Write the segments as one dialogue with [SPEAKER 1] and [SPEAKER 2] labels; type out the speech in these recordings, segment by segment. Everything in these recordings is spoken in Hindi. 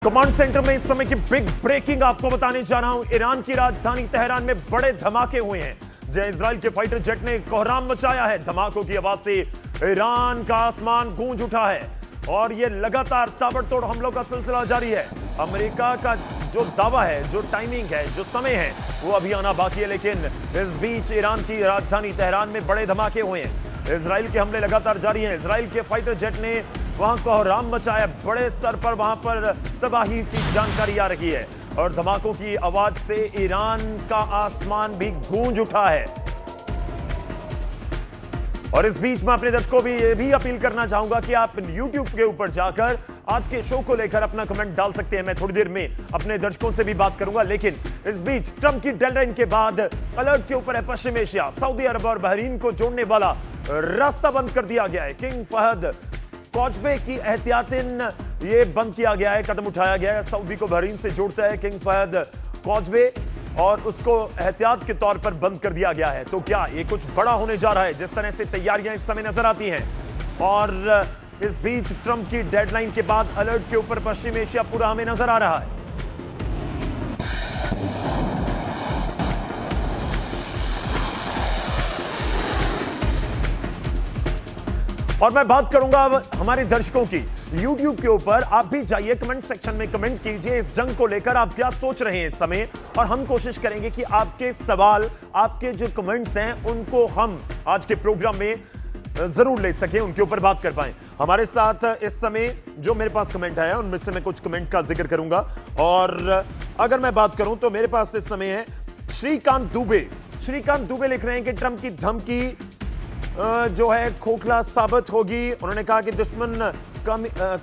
[SPEAKER 1] कमांड सेंटर में इस समय की बिग ब्रेकिंग आपको बताने जा रहा हूं। ईरान की राजधानी तेहरान में बड़े धमाके हुए हैं, जहां इजराइल के फाइटर जेट ने कोहराम मचाया है। धमाकों की आवाज से ईरान का आसमान गूंज उठा है और यह लगातार ताबड़तोड़ हमलों का सिलसिला जारी है। अमेरिका का जो दावा है, जो टाइमिंग है, जो समय है, वो अभी आना बाकी है, लेकिन इस बीच ईरान की राजधानी तेहरान में बड़े धमाके हुए हैं। इजराइल के हमले लगातार जारी हैं। इजराइल के फाइटर जेट ने वहां कोहराम मचाया, बड़े स्तर पर वहां पर तबाही की जानकारी आ रही है और धमाकों की आवाज से ईरान का आसमान भी गूंज उठा है। और इस बीच मैं अपने दर्शकों को ये भी अपील करना चाहूंगा कि आप YouTube के ऊपर जाकर आज के शो को लेकर अपना कमेंट डाल सकते हैं। मैं थोड़ी देर में अपने दर्शकों से भी बात करूंगा, लेकिन इस बीच ट्रंप की डेडलाइन के बाद अलर्ट के ऊपर है पश्चिम एशिया। सऊदी अरब और बहरीन को जोड़ने वाला रास्ता बंद कर दिया गया है। किंग फहद कॉजवे की एहतियातन ये बंद किया गया है, कदम उठाया गया है। सऊदी को बहरीन से जोड़ता है किंग फहद कॉजवे और उसको एहतियात के तौर पर बंद कर दिया गया है। तो क्या ये कुछ बड़ा होने जा रहा है, जिस तरह से तैयारियां इस समय नजर आती हैं। और इस बीच ट्रंप की डेडलाइन के बाद अलर्ट के ऊपर पश्चिम एशिया पूरा हमें नजर आ रहा है। और मैं बात करूंगा अब हमारे दर्शकों की। YouTube के ऊपर आप भी जाइए, कमेंट सेक्शन में कमेंट कीजिए इस जंग को लेकर आप क्या सोच रहे हैं इस समय, और हम कोशिश करेंगे कि आपके सवाल, आपके जो कमेंट्स हैं, उनको हम आज के प्रोग्राम में जरूर ले सकें, उनके ऊपर बात कर पाएं। हमारे साथ इस समय जो मेरे पास कमेंट आया उनमें से मैं कुछ कमेंट का जिक्र करूंगा। और अगर मैं बात करूं तो मेरे पास इस समय है श्रीकांत दुबे। श्रीकांत दुबे लिख रहे हैं कि ट्रंप की धमकी जो है खोखला साबित होगी। उन्होंने कहा कि दुश्मन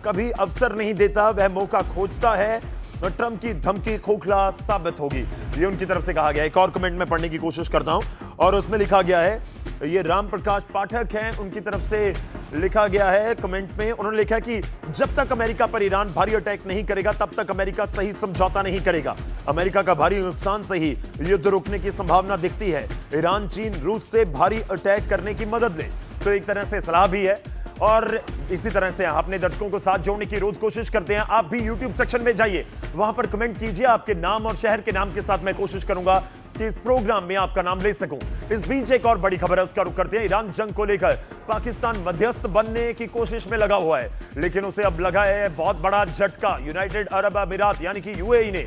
[SPEAKER 1] कभी अवसर नहीं देता, वह मौका खोजता है। ट्रंप की धमकी खोखला साबित होगी, ये उनकी तरफ से कहा गया है। एक और कमेंट में पढ़ने की कोशिश करता हूं और उसमें लिखा गया है, ये राम प्रकाश पाठक हैं, उनकी तरफ से लिखा गया है कमेंट में। उन्होंने लिखा कि जब तक अमेरिका पर ईरान भारी अटैक नहीं करेगा तब तक अमेरिका सही समझौता नहीं करेगा। अमेरिका का भारी नुकसान से ही युद्ध रुकने की संभावना दिखती है। ईरान चीन रूस से भारी अटैक करने की मदद ले, तो एक तरह से सलाह भी है। और इसी तरह से अपने दर्शकों को साथ जोड़ने की रोज कोशिश करते हैं। आप भी YouTube सेक्शन में जाइए, वहां पर कमेंट कीजिए आपके नाम और शहर के नाम के साथ। मैं कोशिश करूंगा कि इस प्रोग्राम में आपका नाम ले सकूं। इस बीच एक और बड़ी खबर है, उसका रुख करते हैं। ईरान जंग को लेकर पाकिस्तान मध्यस्थ बनने की कोशिश में लगा हुआ है, लेकिन उसे अब लगा है बहुत बड़ा झटका। यूनाइटेड अरब अमीरात यानी कि UAE ने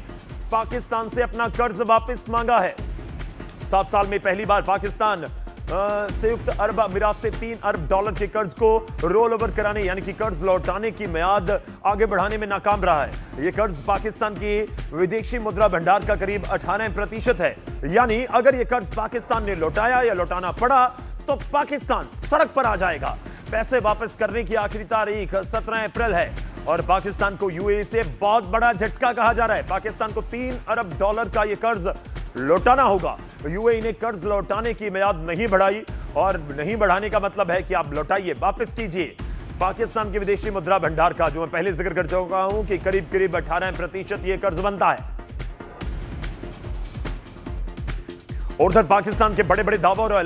[SPEAKER 1] पाकिस्तान से अपना कर्ज वापस मांगा है। 7 साल में पहली बार पाकिस्तान संयुक्त अरब अमीरात से $3 अरब के कर्ज को रोल ओवर कराने यानी कि कर्ज लौटाने की मियाद आगे बढ़ाने में नाकाम रहा है। यह कर्ज पाकिस्तान की विदेशी मुद्रा भंडार का करीब 18% है। यानी अगर यह कर्ज पाकिस्तान ने लौटाया या लौटाना पड़ा तो पाकिस्तान सड़क पर आ जाएगा। पैसे वापस करने की आखिरी तारीख 17 अप्रैल है और पाकिस्तान को UAE से बहुत बड़ा झटका कहा जा रहा है। पाकिस्तान को $3 अरब का यह कर्ज लौटाना होगा। UAE ने कर्ज लौटाने की मियाद नहीं बढ़ाई, और नहीं बढ़ाने का मतलब है कि आप लौटाइए, वापस कीजिए। पाकिस्तान के विदेशी मुद्रा भंडार का, जो मैं पहले जिक्र कर चुका हूं कि करीब 18% यह कर्ज बनता है। और उधर पाकिस्तान के बड़े बड़े दावों और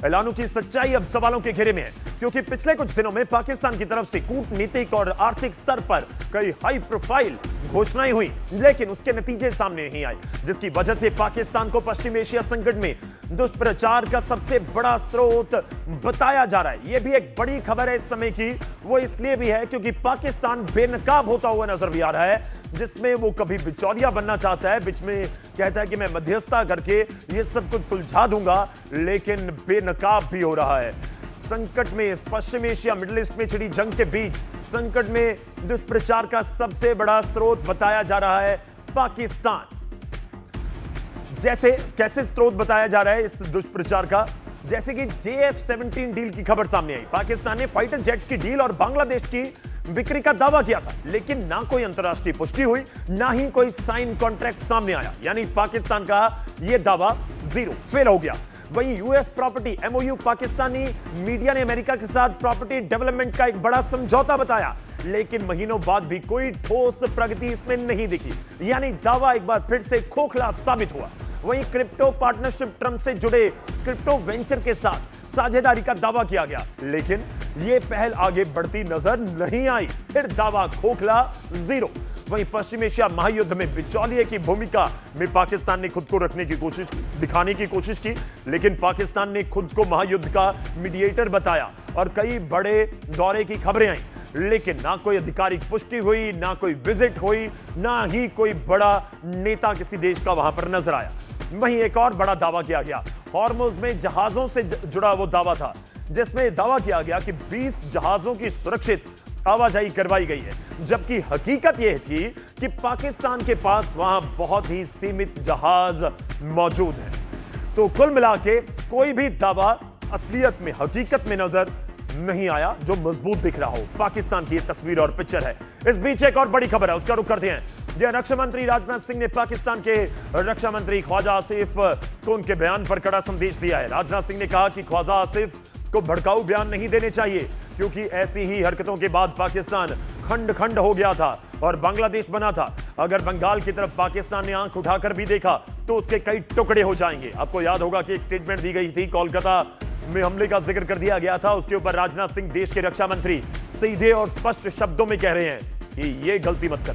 [SPEAKER 1] ऐलानों की सच्चाई अब सवालों के घेरे में है, क्योंकि पिछले कुछ दिनों में पाकिस्तान की तरफ से कूटनीतिक और आर्थिक स्तर पर कई हाई प्रोफाइल घोषणाएं हुई, लेकिन उसके नतीजे सामने नहीं आए, जिसकी वजह से पाकिस्तान को पश्चिम एशिया संकट में दुष्प्रचार का सबसे बड़ा स्रोत बताया जा रहा है। यह भी एक बड़ी खबर है इस समय की। वो इसलिए भी है क्योंकि पाकिस्तान बेनकाब होता हुआ नजर भी आ रहा है, जिसमें वो कभी बिचौलिया बनना चाहता है, बीच में कहता है कि मैं मध्यस्थता करके ये सब कुछ सुलझा दूंगा, लेकिन बेनकाब भी हो रहा है। संकट में, इस पश्चिम एशिया मिडिल ईस्ट में छिड़ी जंग के बीच संकट में दुष्प्रचार का सबसे बड़ा स्रोत बताया जा रहा है पाकिस्तान। कैसे स्रोत बताया जा रहा है इस दुष्प्रचार का, जैसे कि JF-17 डील की खबर सामने आई। पाकिस्तान ने फाइटर जेट्स की डील और बांग्लादेश की बिक्री का दावा किया था, लेकिन ना कोई अंतरराष्ट्रीय पुष्टि हुई, ना ही कोई साइन कॉन्ट्रैक्ट सामने आया। यानी पाकिस्तान का यह दावा जीरो, फेल हो गया। वहीं US property MOU, Pakistani media ने अमेरिका के साथ प्रॉपर्टी डेवलपमेंट का एक बड़ा समझौता बताया, लेकिन महीनों बाद भी कोई ठोस प्रगति इसमें नहीं दिखी। यानी दावा एक बार फिर से खोखला साबित हुआ। वहीं क्रिप्टो पार्टनरशिप, ट्रंप से जुड़े क्रिप्टो वेंचर के साथ साझेदारी का दावा किया गया, लेकिन ये पहल आगे बढ़ती नजर नहीं आई। फिर दावा खोखला 0। वहीं पश्चिम एशिया महायुद्ध में बिचौलिए की भूमिका में पाकिस्तान ने खुद को दिखाने की कोशिश की, लेकिन पाकिस्तान ने खुद को महायुद्ध का मीडिएटर बताया और कई बड़े दौरे की खबरें आई, लेकिन ना कोई आधिकारिक पुष्टि हुई, ना कोई विजिट हुई, ना ही कोई बड़ा नेता किसी देश का वहां पर नजर आया। वहीं एक और बड़ा दावा किया गया, हॉर्मुज में जहाजों से जुड़ा वो दावा था जिसमें दावा किया गया कि 20 जहाजों की सुरक्षित आवाजाही करवाई गई है, जबकि हकीकत यह थी कि पाकिस्तान के पास वहां बहुत ही सीमित जहाज मौजूद हैं। तो कुल मिला के कोई भी दावा असलियत में, हकीकत में नजर नहीं आया जो मजबूत दिख रहा हो। पाकिस्तान की तस्वीर और पिक्चर है। इस बीच एक और बड़ी खबर है, उसका रुख करते हैं। रक्षा मंत्री राजनाथ सिंह ने पाकिस्तान के रक्षा मंत्री ख्वाजा आसिफ को उनके बयान पर कड़ा संदेश दिया है। राजनाथ सिंह ने कहा कि ख्वाजा आसिफ को भड़काऊ बयान नहीं देने चाहिए, क्योंकि ऐसी ही हरकतों के बाद पाकिस्तान खंड खंड हो गया था और बांग्लादेश बना था। अगर बंगाल की तरफ पाकिस्तान ने आंख उठाकर भी देखा तो उसके कई टुकड़े हो जाएंगे। आपको याद होगा कि एक स्टेटमेंट दी गई थी, कोलकाता में हमले का जिक्र कर दिया गया था। उसके ऊपर राजनाथ सिंह, देश के रक्षा मंत्री, सीधे और स्पष्ट शब्दों में कह रहे हैं कि ये गलती मत कर।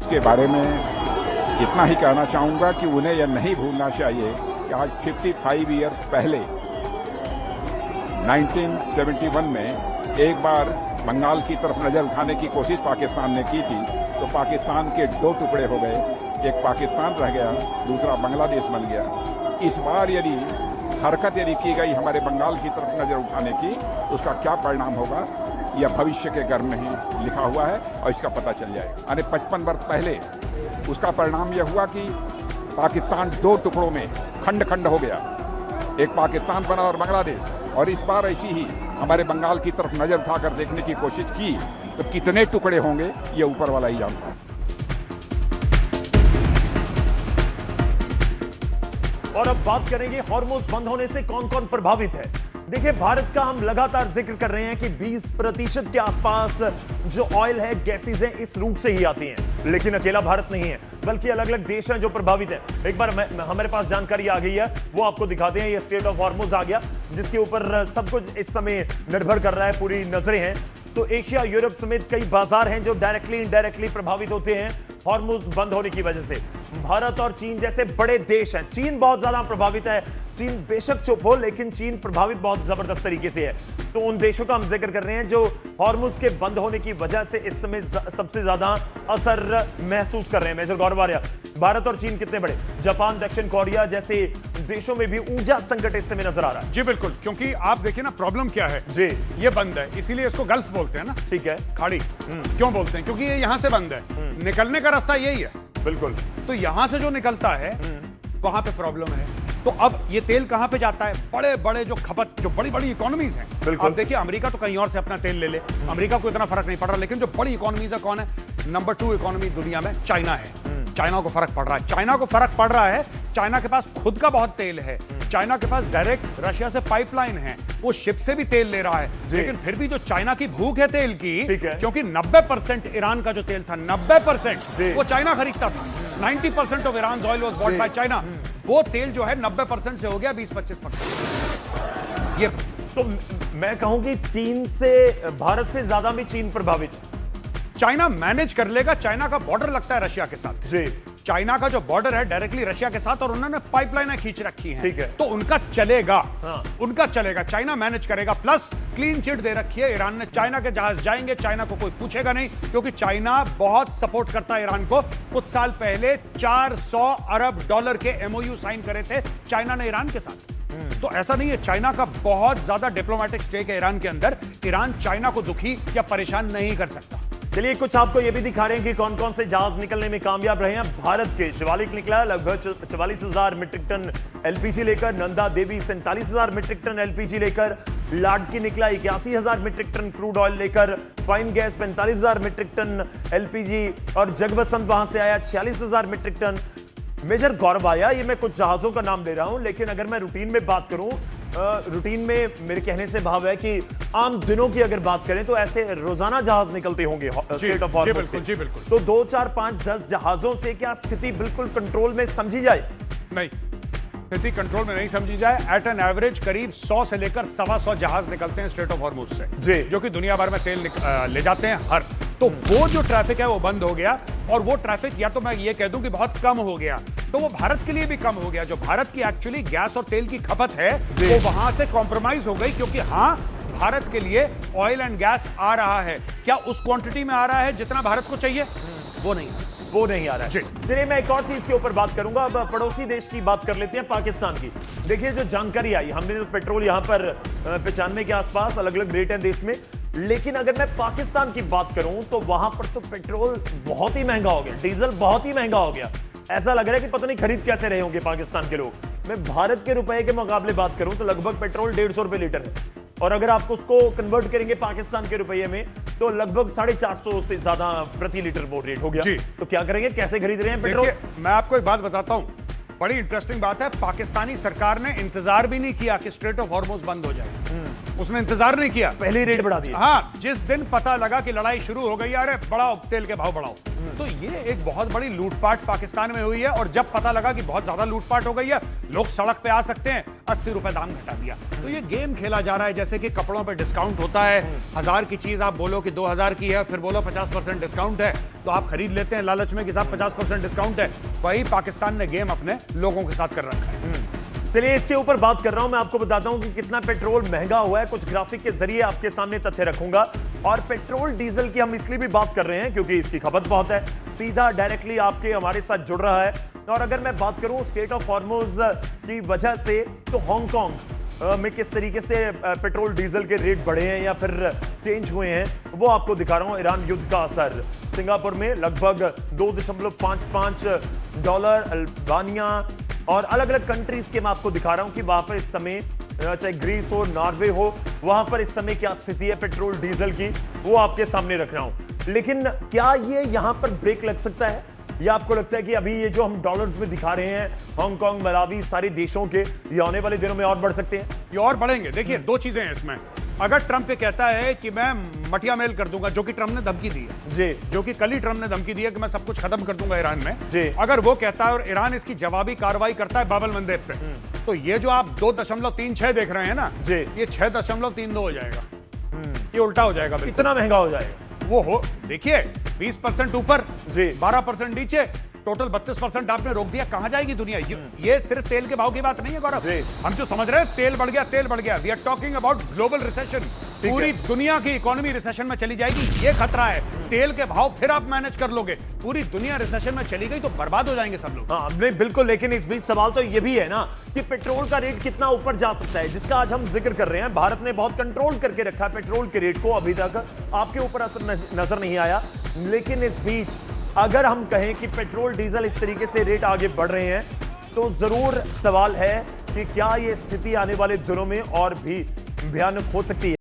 [SPEAKER 2] के बारे में इतना ही कहना चाहूंगा कि उन्हें यह नहीं भूलना चाहिए कि आज 55 ईयर पहले 1971 में एक बार बंगाल की तरफ नजर उठाने की कोशिश पाकिस्तान ने की थी, तो पाकिस्तान के 2 टुकड़े हो गए, एक पाकिस्तान रह गया, दूसरा बांग्लादेश बन गया। इस बार यदि हरकत की गई हमारे बंगाल की तरफ नजर उठाने की, तो उसका क्या परिणाम होगा यह भविष्य के गर्भ में ही लिखा हुआ है और इसका पता चल जाएगा। अरे 55 वर्ष पहले उसका परिणाम यह हुआ कि पाकिस्तान 2 टुकड़ों में खंड खंड हो गया, एक पाकिस्तान बना और बांग्लादेश। और इस बार ऐसी ही हमारे बंगाल की तरफ नजर उठाकर देखने की कोशिश की तो कितने टुकड़े होंगे ये ऊपर वाला ही जानता है।
[SPEAKER 1] और अब बात करेंगे हॉर्मुज बंद होने से कौन कौन प्रभावित है। देखिए, भारत का हम लगातार जिक्र कर रहे हैं कि 20% के आसपास जो ऑयल है, गैसेज है, इस रूट से ही आती हैं। लेकिन अकेला भारत नहीं है, बल्कि अलग अलग देश हैं जो प्रभावित हैं। एक बार हमारे पास जानकारी आ गई है, वो आपको दिखाते हैं। ये स्ट्रेट ऑफ हॉर्मुज आ गया, जिसके ऊपर सब कुछ इस समय निर्भर कर रहा है, पूरी नजरें हैं। तो एशिया, यूरोप समेत कई बाजार हैं जो डायरेक्टली इनडायरेक्टली प्रभावित होते हैं हॉर्मुज बंद होने की वजह से। भारत और चीन जैसे बड़े देश हैं, चीन बहुत ज्यादा प्रभावित है। चीन बेशक चुप हो, लेकिन चीन प्रभावित बहुत जबरदस्त तरीके से है। तो उन देशों का हम जिक्र कर रहे हैं जो हॉर्मुज के बंद होने की वजह से इस समय सबसे ज्यादा असर महसूस कर रहे हैं। मेजर गौरव आर्या, भारत और चीन कितने बड़े? जापान, दक्षिण कोरिया जैसे देशों में भी ऊर्जा संकट इस समय नजर आ रहा है।
[SPEAKER 3] जी बिल्कुल, क्योंकि आप देखिए ना, प्रॉब्लम क्या है
[SPEAKER 1] जी,
[SPEAKER 3] ये बंद है, इसीलिए इसको गल्फ बोलते हैं ना।
[SPEAKER 1] ठीक है,
[SPEAKER 3] खाड़ी क्यों बोलते हैं? क्योंकि ये यहाँ से बंद है, निकलने का रास्ता यही है।
[SPEAKER 1] बिल्कुल।
[SPEAKER 3] तो यहां से जो निकलता है वहां पे प्रॉब्लम है। तो अब ये तेल कहां पे जाता है? बड़े बड़े जो खपत, जो बड़ी बड़ी इकोनॉमीज हैं। आप देखिए, अमेरिका तो कहीं और से अपना तेल ले ले, अमेरिका को इतना फर्क नहीं पड़ रहा। लेकिन जो बड़ी इकोनॉमीज है, कौन है? नंबर 2 इकोनॉमी दुनिया में चाइना है। चाइना को फर्क पड़ रहा है, चाइना को फर्क पड़ रहा है। चाइना के पास खुद का बहुत तेल है, चाइना के पास डायरेक्ट रशिया से पाइपलाइन है, वो शिप से भी तेल ले रहा है। लेकिन फिर भी जो चाइना की भूख है तेल की, क्योंकि 90% ईरान का जो तेल था, 90% वो चाइना खरीदता था। 90% of Iran oil was bought by China. वो तेल जो है 90% से हो गया 20-25%। ये
[SPEAKER 1] तो मैं कहूं कि चीन से, भारत से ज्यादा भी चीन प्रभावित है।
[SPEAKER 3] चाइना मैनेज कर लेगा। चाइना का बॉर्डर लगता है रशिया के साथ।
[SPEAKER 1] जी,
[SPEAKER 3] चाइना का जो बॉर्डर है डायरेक्टली रशिया के साथ, और उन्होंने पाइपलाइनें खींच रखी हैं।
[SPEAKER 1] ठीक है,
[SPEAKER 3] तो उनका चलेगा।
[SPEAKER 1] हाँ।
[SPEAKER 3] उनका चलेगा, चाइना मैनेज करेगा। प्लस क्लीन चिट दे रखी है ईरान ने, चाइना के जहाज जाएंगे, चाइना को कोई पूछेगा नहीं, क्योंकि चाइना बहुत सपोर्ट करता है ईरान को। कुछ साल पहले $400 अरब के MOU साइन करे थे चाइना ने ईरान के साथ। तो ऐसा नहीं है, चाइना का बहुत ज्यादा डिप्लोमेटिक स्टेक है ईरान के अंदर। ईरान चाइना को दुखी या परेशान नहीं कर सकता।
[SPEAKER 1] चलिए, कुछ आपको यह भी दिखा रहे हैं कि कौन कौन से जहाज निकलने में कामयाब रहे हैं। भारत के शिवालिक निकला लगभग 44,000 मीट्रिक टन LPG लेकर, Nanda Devi 47,000 metric ton LPG लेकर, लाडकी निकला 81,000 मीट्रिक टन क्रूड ऑयल लेकर, fine gas 45,000 metric ton LPG, और जगबसंत वहां से आया 46,000 मीट्रिक टन। मेजर गौरव आया, ये मैं कुछ जहाजों का नाम दे रहा हूं, लेकिन अगर मैं रूटीन में बात करूं, रूटीन में मेरे कहने से भाव है कि आम दिनों की अगर बात करें तो ऐसे रोजाना जहाज निकलते होंगे स्ट्रेट ऑफ हॉर्मुज से।
[SPEAKER 3] जी बिल्कुल।
[SPEAKER 1] तो 2, 4, 5, 10 जहाजों से क्या स्थिति बिल्कुल कंट्रोल में समझी जाए?
[SPEAKER 3] नहीं, स्थिति कंट्रोल में नहीं समझी जाए, एट एन एवरेज करीब 100 से लेकर 125 जहाज निकलते हैं स्ट्रेट ऑफ हॉर्मुज से,
[SPEAKER 1] जी।
[SPEAKER 3] जो कि दुनिया भर में तेल ले जाते हैं हर। तो वो जो ट्रैफिक है वो बंद हो गया, और वो ट्रैफिक या तो मैं ये कह दूं कि बहुत कम हो गया, तो वो भारत के लिए भी कम हो गया। जो भारत की एक्चुअली गैस और तेल की खपत है वो वहां से कॉम्प्रोमाइज हो गई, क्योंकि हाँ, भारत के लिए ऑयल एंड गैस आ रहा है, क्या उस क्वांटिटी में आ रहा है जितना भारत को चाहिए? वो नहीं है,
[SPEAKER 1] वो नहीं आ रहा है। चलिए मैं एक और चीज के ऊपर बात करूंगा। अब पड़ोसी देश की बात कर लेते हैं, पाकिस्तान की। देखिए जो जानकारी आई, हमने तो पेट्रोल यहां पर 95 के आसपास अलग अलग रेट है देश में, लेकिन अगर मैं पाकिस्तान की बात करूं तो वहां पर तो पेट्रोल बहुत ही महंगा हो गया, डीजल बहुत ही महंगा हो गया। ऐसा लग रहा है कि पता नहीं खरीद कैसे रहे होंगे पाकिस्तान के लोग। मैं भारत के रुपए के मुकाबले बात करूं तो लगभग पेट्रोल 150 रुपए लीटर है, और अगर आपको उसको कन्वर्ट करेंगे पाकिस्तान के रुपये में तो लगभग 450 से ज्यादा प्रति लीटर वो रेट हो गया।
[SPEAKER 3] जी।
[SPEAKER 1] तो क्या करेंगे, कैसे खरीद रहे हैं पेट्रोल?
[SPEAKER 3] देखिए मैं आपको एक बात बताता हूं, बड़ी इंटरेस्टिंग बात है। पाकिस्तानी सरकार ने इंतजार भी नहीं किया कि स्ट्रेट ऑफ हॉर्मुज बंद हो जाए, उसने इंतजार नहीं किया,
[SPEAKER 1] पहले ही रेट बढ़ा दिया।
[SPEAKER 3] हाँ, जिस दिन पता लगा कि लड़ाई शुरू हो गई, अरे बढ़ाओ तेल के भाव बढ़ाओ। तो ये एक बहुत बड़ी लूटपाट पाकिस्तान में हुई है, और जब पता लगा कि बहुत ज्यादा लूटपाट हो गई है, लोग सड़क पे आ सकते हैं, 80 रुपए दाम घटा दिया। तो ये गेम खेला जा रहा है, जैसे कि कपड़ों पे डिस्काउंट होता है, 1000 की चीज आप बोलो कि 2000 की है, फिर बोलो 50% डिस्काउंट है, तो आप खरीद लेते हैं लालच में कि साहब 50% डिस्काउंट है। वही पाकिस्तान ने गेम अपने लोगों के साथ कर रखा है।
[SPEAKER 1] चलिए इसके ऊपर बात कर रहा हूं, मैं आपको बताता हूं कि कितना पेट्रोल महंगा हुआ है। कुछ ग्राफिक के जरिए आपके सामने तथ्य रखूंगा, और पेट्रोल डीजल की हम इसलिए भी बात कर रहे हैं क्योंकि इसकी खपत बहुत है, सीधा डायरेक्टली आपके हमारे साथ जुड़ रहा है। और अगर मैं बात करूं स्टेट ऑफ हॉर्मुज की वजह से, तो हांगकांग में किस तरीके से पेट्रोल डीजल के रेट बढ़े हैं या फिर चेंज हुए हैं वो आपको दिखा रहा हूं। ईरान युद्ध का असर, सिंगापुर में लगभग $2.55, अल्बानिया और अलग अलग कंट्रीज के मैं आपको दिखा रहा हूं कि वहां पर इस समय, चाहे ग्रीस हो, नॉर्वे हो, वहां पर इस समय क्या स्थिति है पेट्रोल डीजल की, वो आपके सामने रख रहा हूं। लेकिन क्या ये यहां पर ब्रेक लग सकता है, या आपको लगता है कि अभी ये जो हम डॉलर्स में दिखा रहे हैं हांगकांग, मलावी, सारे देशों के, ये आने वाले दिनों में और बढ़ सकते हैं?
[SPEAKER 3] ये और बढ़ेंगे। देखिए दो चीजें हैं इसमें। अगर ट्रंप ये कहता है कि मैं मटिया मेल कर दूंगा, जो कि ट्रंप ने धमकी दी है,
[SPEAKER 1] जी,
[SPEAKER 3] जो कि कल ही ट्रंप ने धमकी दी है कि मैं सब कुछ खत्म कर दूंगा ईरान में,
[SPEAKER 1] जी,
[SPEAKER 3] अगर वो कहता है और ईरान इसकी जवाबी कार्रवाई करता है बाबल मंदेब पे, तो ये जो आप 2.36 देख रहे हैं ना,
[SPEAKER 1] जी,
[SPEAKER 3] ये 6.32 हो जाएगा, ये उल्टा हो जाएगा।
[SPEAKER 1] इतना महंगा हो जाएगा
[SPEAKER 3] वो हो, देखिए 20% ऊपर,
[SPEAKER 1] जी,
[SPEAKER 3] 12% नीचे, टोटल 32% आपने रोक दिया। कहां जाएगी दुनिया? ये सिर्फ तेल के भाव की बात नहीं है गौरव, हम जो समझ रहे हैं तेल बढ़ गया, we are talking about global recession. पूरी दुनिया की इकोनॉमी रिसेशन में चली जाएगी, ये खतरा है। तेल के भाव फिर आप मैनेज कर लोगे, पूरी दुनिया रिसेशन में चली गई तो बर्बाद हो जाएंगे सब लोग।
[SPEAKER 1] हाँ नहीं बिल्कुल, लेकिन इस बीच सवाल तो ये भी है ना कि पेट्रोल का रेट कितना ऊपर जा सकता है, जिसका आज हम जिक्र कर रहे हैं। भारत ने बहुत कंट्रोल करके रखा है पेट्रोल के रेट को, अभी तक आपके ऊपर असर नजर नहीं आया। लेकिन इस बीच अगर हम कहें कि पेट्रोल डीजल इस तरीके से रेट आगे बढ़ रहे हैं, तो जरूर सवाल है कि क्या यह स्थिति आने वाले दिनों में और भी भयानक हो सकती है।